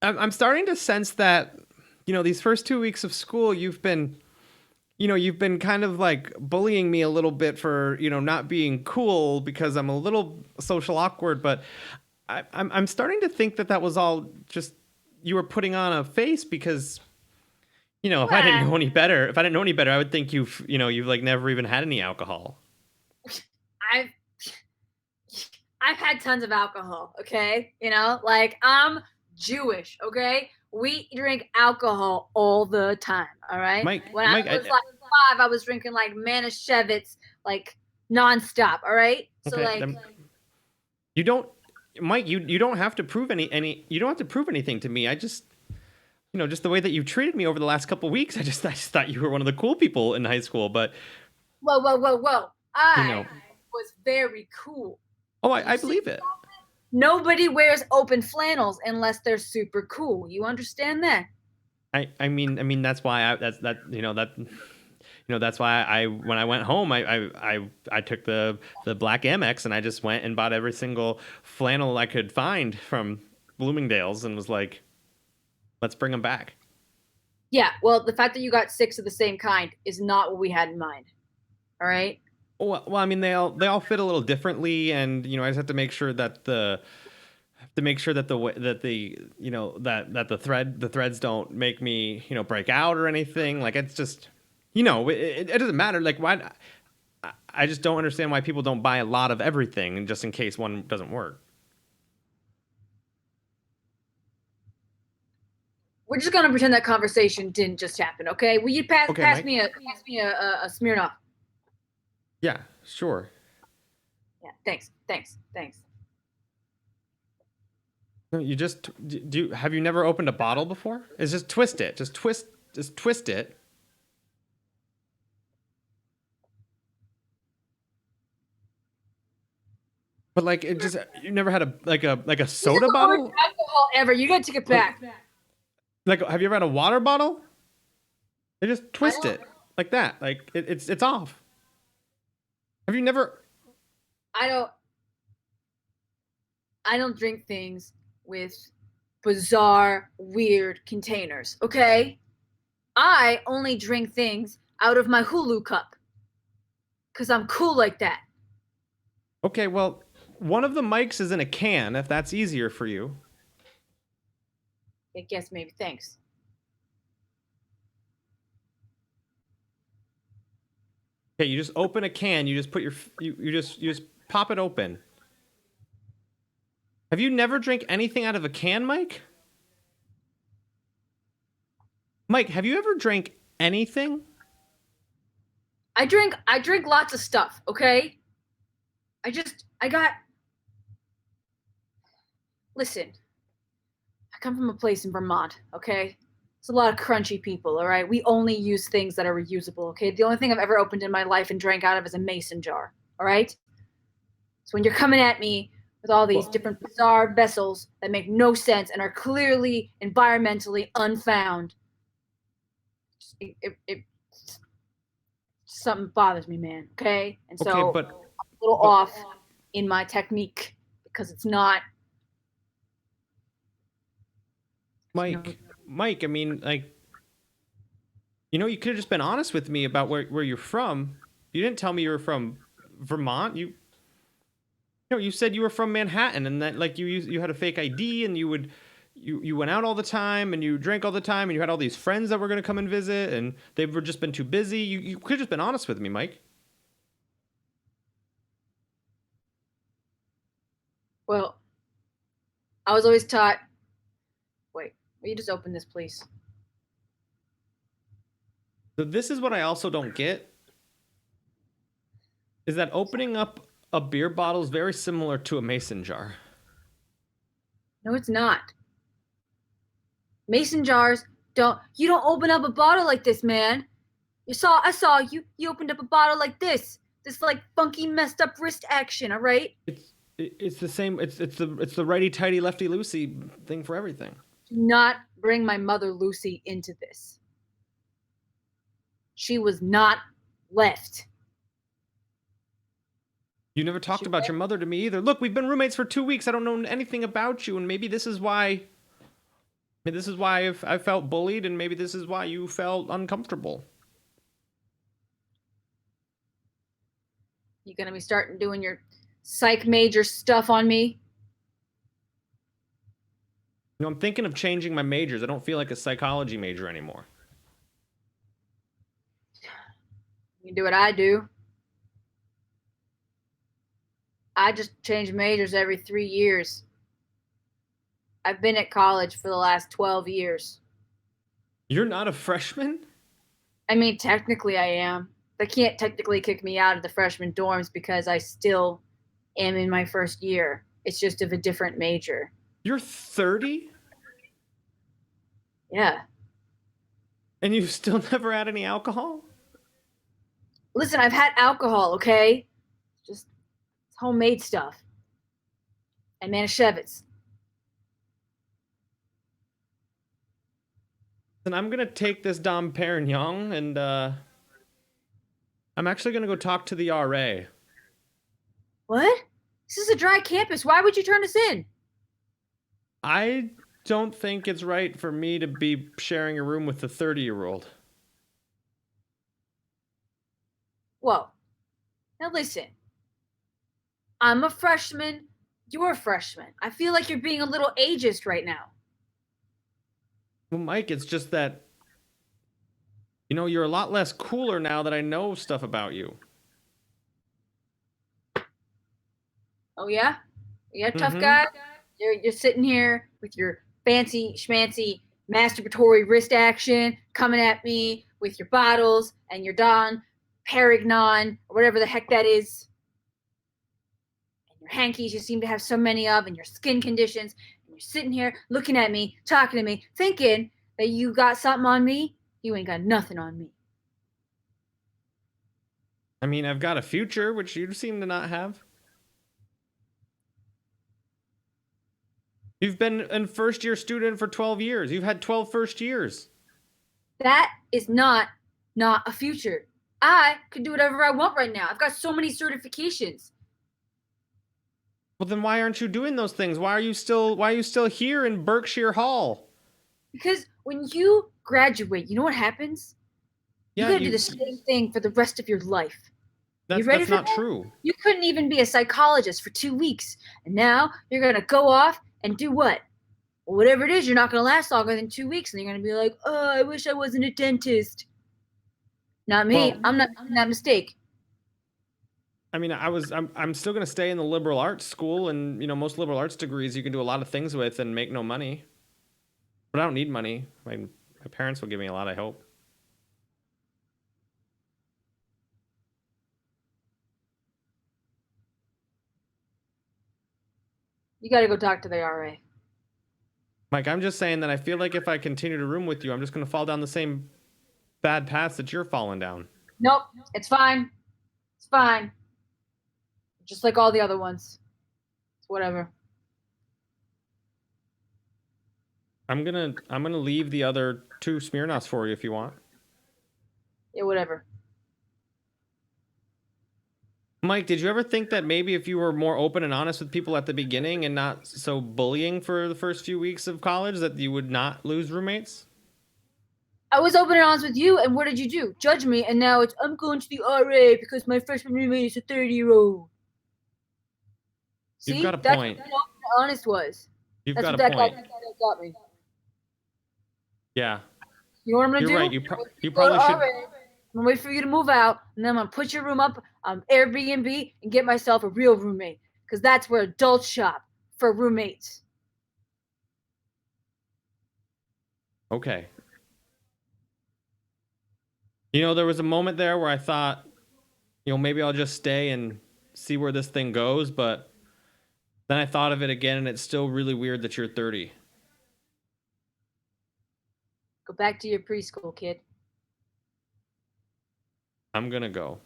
I'm starting to sense that, these first 2 weeks of school, you've been kind of like bullying me a little bit for, not being cool because I'm a little social awkward, but I'm starting to think that was all just you were putting on a face because, if I didn't know any better, I would think you've like never even had any alcohol. I've had tons of alcohol, okay? Like I'm Jewish, okay? We drink alcohol all the time, all right? When I was like 5, I was drinking like Manischewitz like nonstop, all right? So okay, you don't, Mike, you don't have to prove you don't have to prove anything to me. I just, just the way that you treated me over the last couple of weeks, I just thought you were one of the cool people in high school, but whoa. I was very cool. Oh, I believe it. Nobody wears open flannels unless they're super cool. You understand that? I mean that's why that's why when I went home I took the black Amex and I just went and bought every single flannel I could find from Bloomingdale's and was like, let's bring them back. Yeah, well, the fact that you got 6 of the same kind is not what we had in mind. All right? Well, I mean they all fit a little differently, and I just have to make sure that the threads don't make me break out or anything. Like it's just it doesn't matter. Like why? I just don't understand why people don't buy a lot of everything just in case one doesn't work. We're just gonna pretend that conversation didn't just happen, okay? Will you pass me a Smirnoff? Yeah, sure. Yeah, thanks. No, you just have you never opened a bottle before? It's just twist it. Just twist it. But like it just you never had a soda bottle? Alcohol ever. You gotta take it back. Like have you ever had a water bottle? They just twist it like that. Like it's off. Have you never? I don't drink things with bizarre, weird containers, okay? I only drink things out of my Hulu cup. Because I'm cool like that. Okay, well, one of the mics is in a can, if that's easier for you. I guess maybe. Thanks. Okay, you just open a can. You just put you just pop it open. Have you never drank anything out of a can, Mike? Mike, have you ever drank anything? I drink lots of stuff, okay? I got listen, I come from a place in Vermont, okay? It's a lot of crunchy people, all right? We only use things that are reusable, okay? The only thing I've ever opened in my life and drank out of is a mason jar, all right? So when you're coming at me with all these different bizarre vessels that make no sense and are clearly environmentally unfound, it something bothers me, man, okay? And so Okay, but I'm a little off in my technique because it's not Mike, I mean, like, you could have just been honest with me about where you're from. You didn't tell me you were from Vermont. You said you were from Manhattan, and that like you had a fake ID, and you went out all the time, and you drank all the time, and you had all these friends that were going to come and visit, and they've just been too busy. You could have just been honest with me, Mike. well. I was always taught. Wait, will you just open this, please? So this is what I also don't get, is that opening up a beer bottle is very similar to a mason jar. No, it's not. Mason jars don't. You don't open up a bottle like this, man. I saw you. You opened up a bottle like this. This like funky, messed up wrist action. All right. It's the same. It's the righty tighty lefty loosey thing for everything. Do not bring my mother Lucy into this. She was not left. You never talked about your mother to me either. Look, we've been roommates for 2 weeks. I don't know anything about you, and maybe this is why. Maybe this is why I felt bullied, and maybe this is why you felt uncomfortable. You gonna be starting doing your psych major stuff on me? I'm thinking of changing my majors. I don't feel like a psychology major anymore. You can do what I do. I just change majors every 3 years. I've been at college for the last 12 years. You're not a freshman? I mean, technically I am. They can't technically kick me out of the freshman dorms because I still am in my first year. It's just of a different major. You're 30? Yeah. And you've still never had any alcohol? Listen, I've had alcohol, okay? Just homemade stuff. And Manischewitz. Then I'm gonna take this Dom Perignon and I'm actually gonna go talk to the RA. What? This is a dry campus. Why would you turn us in? I don't think it's right for me to be sharing a room with a 30-year-old. Whoa. Now listen. I'm a freshman. You're a freshman. I feel like you're being a little ageist right now. Well, Mike, it's just that, you're a lot less cooler now that I know stuff about you. Oh yeah? Yeah, tough guy? You're sitting here with your fancy schmancy masturbatory wrist action coming at me with your bottles and your Don Perignon or whatever the heck that is. And your hankies you seem to have so many of and your skin conditions. And you're sitting here looking at me, talking to me, thinking that you got something on me. You ain't got nothing on me. I mean, I've got a future, which you seem to not have. You've been a first-year student for 12 years. You've had 12 first years. That is not a future. I could do whatever I want right now. I've got so many certifications. Well, then why aren't you doing those things? Why are you still here in Berkshire Hall? Because when you graduate, you know what happens? Yeah, you gotta do the same thing for the rest of your life. That's not true. You couldn't even be a psychologist for 2 weeks. And now you're gonna go off and do what? Well, whatever it is, you're not going to last longer than 2 weeks, and you're going to be like, oh, I wish I wasn't a dentist. Not me. Well- I'm not making that mistake. I mean, I'm still going to stay in the liberal arts school, and most liberal arts degrees you can do a lot of things with and make no money. But I don't need money. My parents will give me a lot, I hope. You got to go talk to the RA. Mike, I'm just saying that I feel like if I continue to room with you, I'm just going to fall down the same bad paths that you're falling down. Nope, it's fine. It's fine. Just like all the other ones. It's whatever. I'm gonna leave the other 2 Smirnoffs for you if you want. Yeah, whatever. Mike, did you ever think that maybe if you were more open and honest with people at the beginning and not so bullying for the first few weeks of college that you would not lose roommates? I was open and honest with you, and what did you do? Judge me, and now it's I'm going to the RA because my freshman roommate is a 30-year-old. See, You've got a that's point. what being open and honest was. You've That's got what a that point. guy got me. Yeah, You know what I'm gonna you're do? right. You Go probably to should. RA. I'm gonna wait for you to move out, and then I'm gonna put your room up on Airbnb and get myself a real roommate, because that's where adults shop for roommates. Okay. There was a moment there where I thought, maybe I'll just stay and see where this thing goes, but then I thought of it again, and it's still really weird that you're 30. Go back to your preschool, kid. I'm gonna go.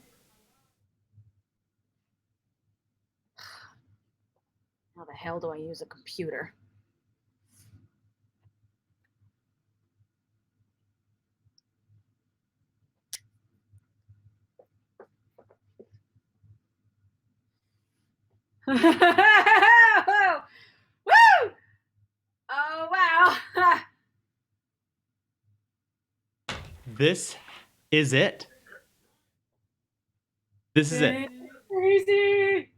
How the hell do I use a computer? Woo! Oh, wow. This is it. This is it. Crazy.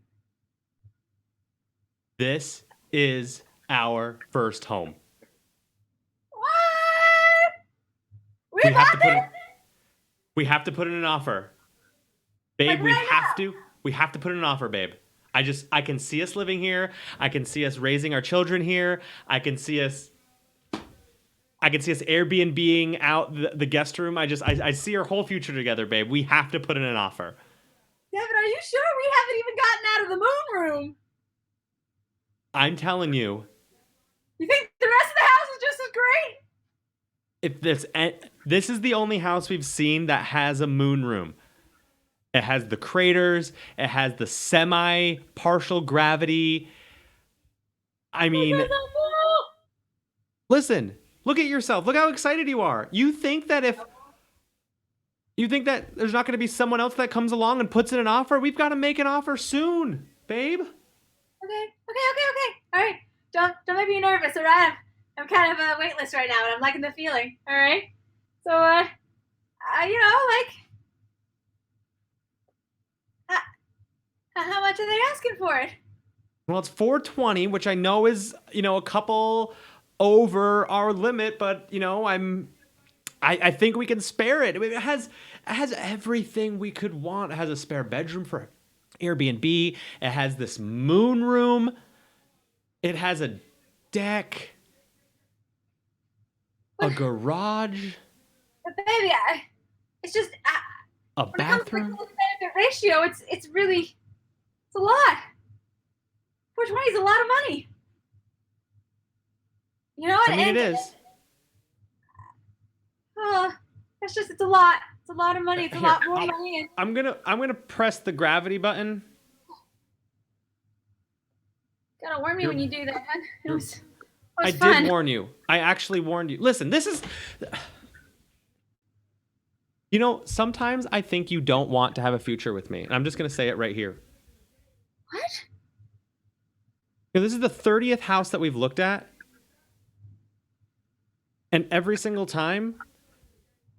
This is our first home. What? We have to put in, we have to put in an offer. Babe, Like right we have to put in an offer, babe. I can see us living here. I can see us raising our children here. I can see us Airbnb-ing out the guest room. I see our whole future together, babe. We have to put in an offer. Devin, are you sure we haven't even gotten out of the moon room? I'm telling you, You think the rest of the house is just as great? if this is the only house we've seen that has a moon room. It has the craters. It has the semi-partial gravity. I mean, listen, look at yourself. Look how excited you are. You think that there's not going to be someone else that comes along and puts in an offer? We've got to make an offer soon, babe. Okay. All right. Don't make me nervous, all right? I'm kind of weightless right now, and I'm liking the feeling, all right? So, how much are they asking for it? Well, it's $420, which I know is, a couple over our limit, but, I think we can spare it. It has everything we could want. It has a spare bedroom for Airbnb. It has this moon room. It has a deck, a garage, But baby, it's just a when it comes to bathroom. the benefit ratio, it's a lot. 420 is a lot of money. You know, I mean, it is. It's a lot. It's a lot of money. It's a Here, lot more money. And I'm gonna press the gravity button. gotta warn me when you do that. It was I fun. did warn you. I actually warned you. Listen, this is. Sometimes I think you don't want to have a future with me. And I'm just going to say it right here. What? This is the 30th house that we've looked at. And every single time,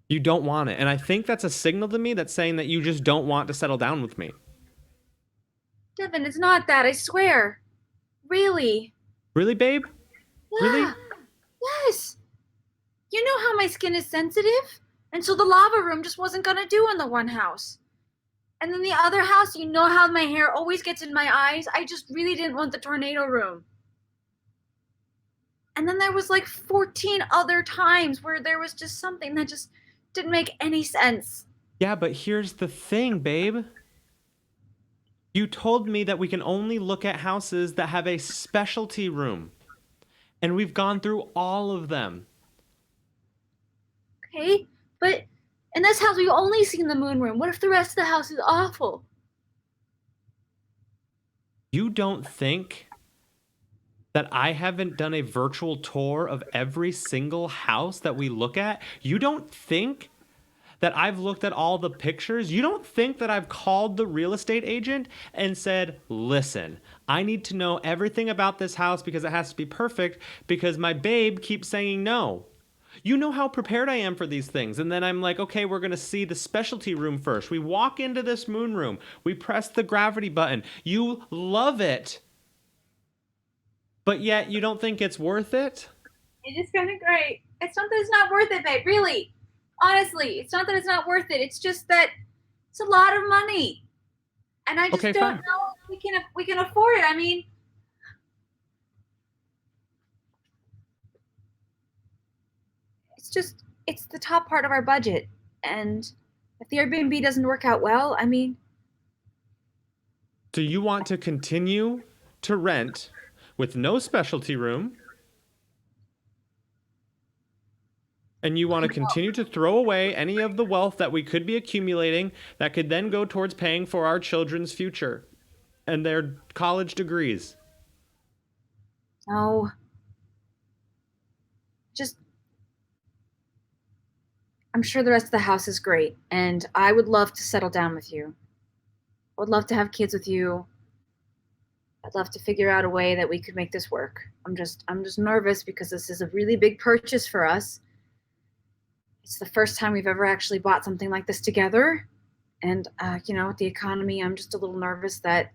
you don't want it. And I think that's a signal to me that's saying that you just don't want to settle down with me. Devin, it's not that. I swear. Really. Really, babe? Really? Yeah. Yes. You know how my skin is sensitive? And so the lava room just wasn't gonna do in the one house. And then the other house, you know how my hair always gets in my eyes? I just really didn't want the tornado room. And then there was like 14 other times where there was just something that just didn't make any sense. Yeah, but here's the thing, babe. You told me that we can only look at houses that have a specialty room. And we've gone through all of them. Okay, but in this house, we've only seen the moon room. What if the rest of the house is awful? You don't think that I haven't done a virtual tour of every single house that we look at? You don't think that I've looked at all the pictures? You don't think that I've called the real estate agent and said, listen, I need to know everything about this house because it has to be perfect because my babe keeps saying no. You know how prepared I am for these things. And then I'm like, okay, we're going to see the specialty room first. We walk into this moon room. We press the gravity button. You love it. But yet you don't think it's worth it? It is kind of great. It's not that it's not worth it, babe. Really. Honestly, it's not that it's not worth it. It's just that it's a lot of money. And I just Okay, don't fine. know if we can afford it. I mean, it's the top part of our budget. And if the Airbnb doesn't work out well, I mean, So you want to continue to rent with no specialty room, and you want to continue to throw away any of the wealth that we could be accumulating that could then go towards paying for our children's future and their college degrees. no. Just I'm sure the rest of the house is great, and I would love to settle down with you. I would love to have kids with you. I'd love to figure out a way that we could make this work. I'm just nervous because this is a really big purchase for us. It's the first time we've ever actually bought something like this together. And with the economy, I'm just a little nervous that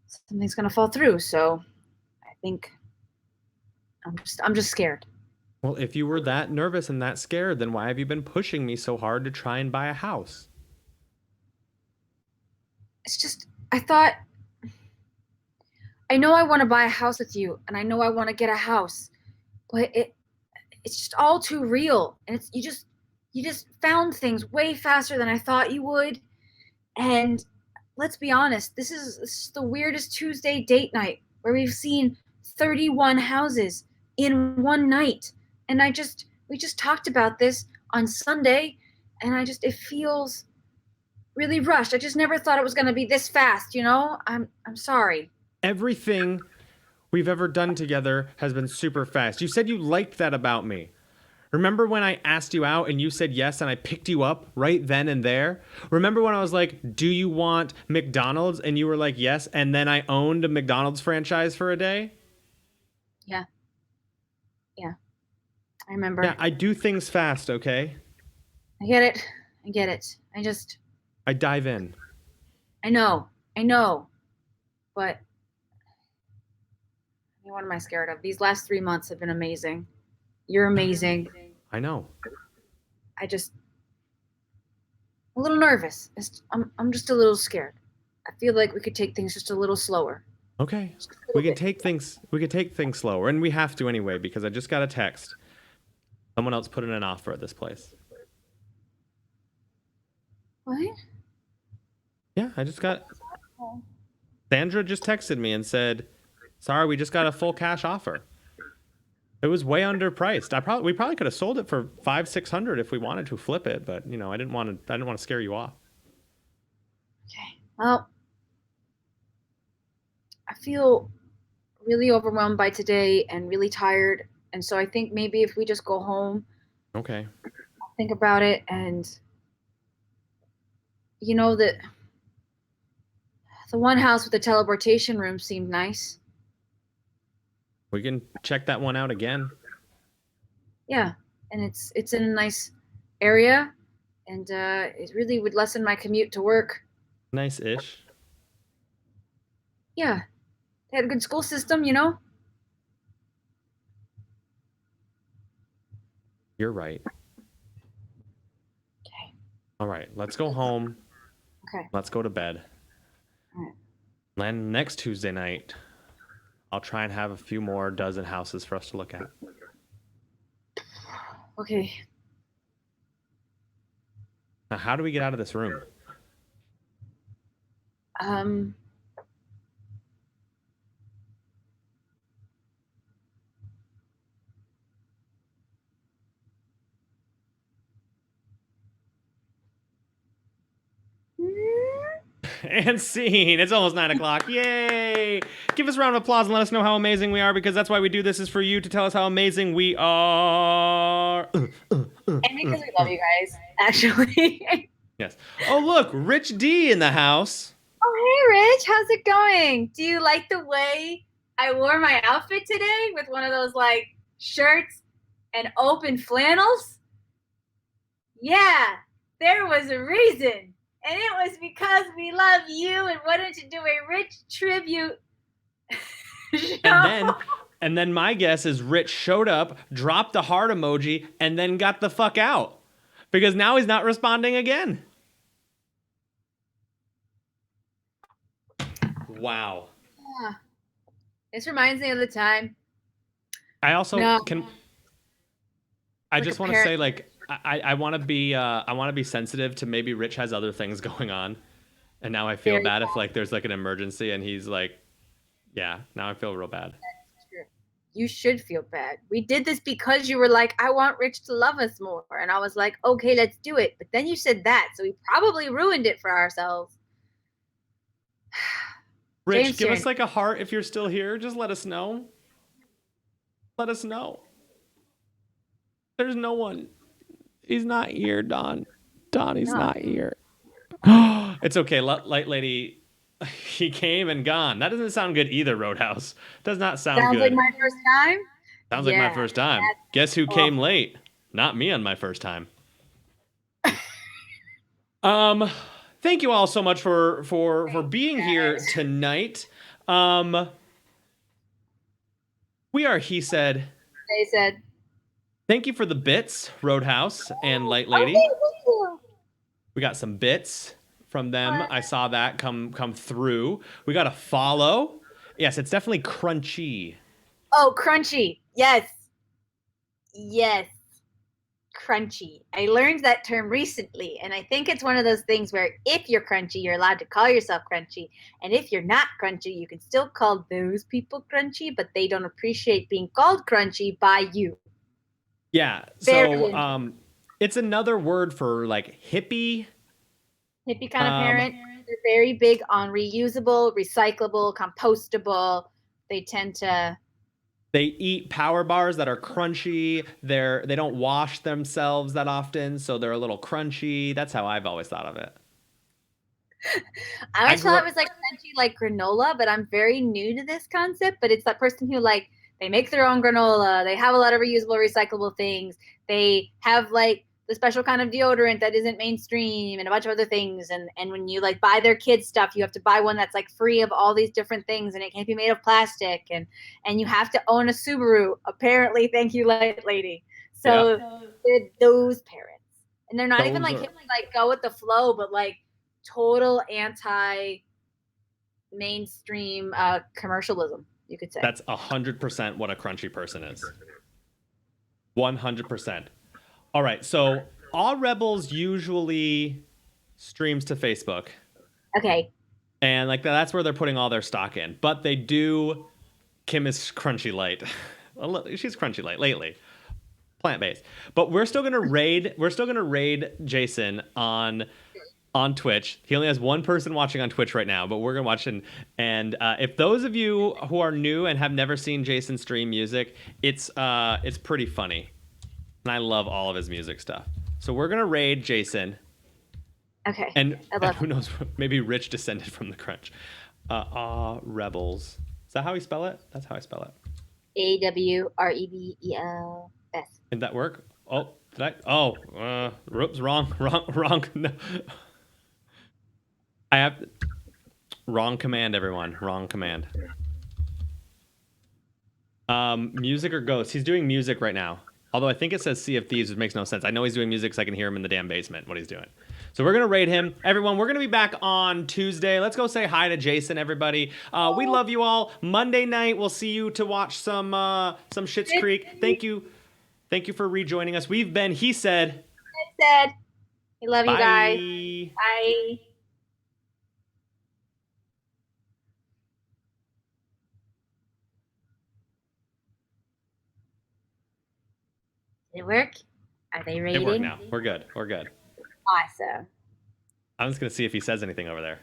something's going to fall through. So I think I'm just scared. Well, if you were that nervous and that scared, then why have you been pushing me so hard to try and buy a house? It's just I know I want to buy a house with you, and I know I want to get a house, but it's just all too real, and it's you just found things way faster than I thought you would, and let's be honest, this is the weirdest Tuesday date night where we've seen 31 houses in one night, and we just talked about this on Sunday, and it feels really rushed. I just never thought it was going to be this fast, you know? I'm sorry. Everything we've ever done together has been super fast. You said you liked that about me. Remember when I asked you out and you said yes and I picked you up right then and there? Remember when I was like, do you want McDonald's? And you were like, yes. And then I owned a McDonald's franchise for a day? Yeah. Yeah. I remember. Yeah, I do things fast, okay? I get it. I get it. I dive in. I know. I know. But I mean, what am I scared of? These last 3 months have been amazing. You're amazing. I know. I'm a little nervous. I'm just a little scared. I feel like we could take things just a little slower. Okay. Just a little bit. We can take things slower, and we have to anyway because I just got a text. Someone else put in an offer at this place. What? Yeah, I just got Sandra just texted me and said, "Sorry, we just got a full cash offer." It was way underpriced. We probably could have sold it for $500-600 if we wanted to flip it, but I didn't want to scare you off. Okay. Well, I feel really overwhelmed by today and really tired. And so I think maybe if we just go home, Okay. think about it, and that the one house with the teleportation room seemed nice. We can check that one out again. Yeah, and it's in a nice area, and it really would lessen my commute to work. Nice-ish. Yeah, they had a good school system. You're right. Okay. All right, let's go home. Okay. Let's go to bed. All right. Then next Tuesday night, I'll try and have a few more dozen houses for us to look at. Okay. Now, how do we get out of this room? Um. And scene. It's almost 9 o'clock. Yay! Give us a round of applause and let us know how amazing we are, because that's why we do this, is for you to tell us how amazing we are. And because we love you guys, actually. Yes. Oh, look, Rich D in the house. Oh, hey, Rich. How's it going? Do you like the way I wore my outfit today with one of those, like, shirts and open flannels? Yeah, there was a reason. And it was because we love you and wanted to do a Rich tribute show. And then my guess is Rich showed up, dropped the heart emoji, and then got the fuck out. Because now he's not responding again. Wow. Yeah. This reminds me of the time. I also No. can. I Like just a want to parrot. say, like, I want to be sensitive to maybe Rich has other things going on, and now I feel Very bad if like there's like an emergency and he's like, yeah, now I feel real bad. True. You should feel bad. We did this because you were like, I want Rich to love us more. And I was like, okay, let's do it. But then you said that. So we probably ruined it for ourselves. Rich, James, give us you're- like a heart if you're still here. Just let us know. Let us know. There's no one. He's not here, Don. Don, he's No. not here. It's okay, light lady. He came and gone. That doesn't sound good either, Roadhouse. Does not sound Sounds good. like my first time. Sounds like my Yeah, first time. that's Guess who came awful. late? Not me on my first time. Thank you all so much for being here tonight. We are He Said. They said, Thank you for the bits, Roadhouse and Light Lady. okay, thank you. We got some bits from them. I saw that come through. We got a follow. Yes, it's definitely crunchy. Oh, crunchy. Yes. Yes. Crunchy. I learned that term recently, and I think it's one of those things where if you're crunchy, you're allowed to call yourself crunchy, and if you're not crunchy, you can still call those people crunchy, but they don't appreciate being called crunchy by you. Yeah. Very So interesting. it's another word for like hippie. Hippie kind of parent. They're very big on reusable, recyclable, compostable. They tend to They eat power bars that are crunchy. They don't wash themselves that often, so they're a little crunchy. That's how I've always thought of it. I always grew thought up- it was like crunchy like granola, but I'm very new to this concept. But it's that person who like they make their own granola. They have a lot of reusable, recyclable things. They have like the special kind of deodorant that isn't mainstream and a bunch of other things. And when you like buy their kids stuff, you have to buy one that's like free of all these different things and it can't be made of plastic. And you have to own a Subaru. Apparently, thank you, Light Lady. So they're those parents. And they're not even Those like are- hip, like go with the flow, but like total anti mainstream commercialism, you could say. That's 100% what a crunchy person is. 100%. All right, so All Rebels usually streams to Facebook, Okay. and like that's where they're putting all their stock in. But they do. Kim is crunchy light. She's crunchy light lately. Plant-based. But we're still gonna raid. We're still gonna raid Jason on Twitch. He only has one person watching on Twitch right now, but we're gonna watch and if those of you who are new and have never seen Jason stream music, it's pretty funny, and I love all of his music stuff. So we're gonna raid Jason, Okay. and I love who knows, maybe Rich descended from the crunch. Rebels. Is that how we spell it? That's how I spell it. AWREBELS. Did that work? Oh, did I? Oh, whoops, wrong. No. I have wrong command, everyone. Wrong command. Music or ghost? He's doing music right now. Although I think it says Sea of Thieves, which makes no sense. I know he's doing music because I can hear him in the damn basement, what he's doing. So we're going to rate him. Everyone, we're going to be back on Tuesday. Let's go say hi to Jason, everybody. We love you all. Monday night, we'll see you to watch some Schitt's Creek. Thank you. Thank you for rejoining us. We've been He Said. We love you guys. Bye. Bye. Did it work? Are they It rating? worked now. We're good. We're good. Awesome. I'm just going to see if he says anything over there.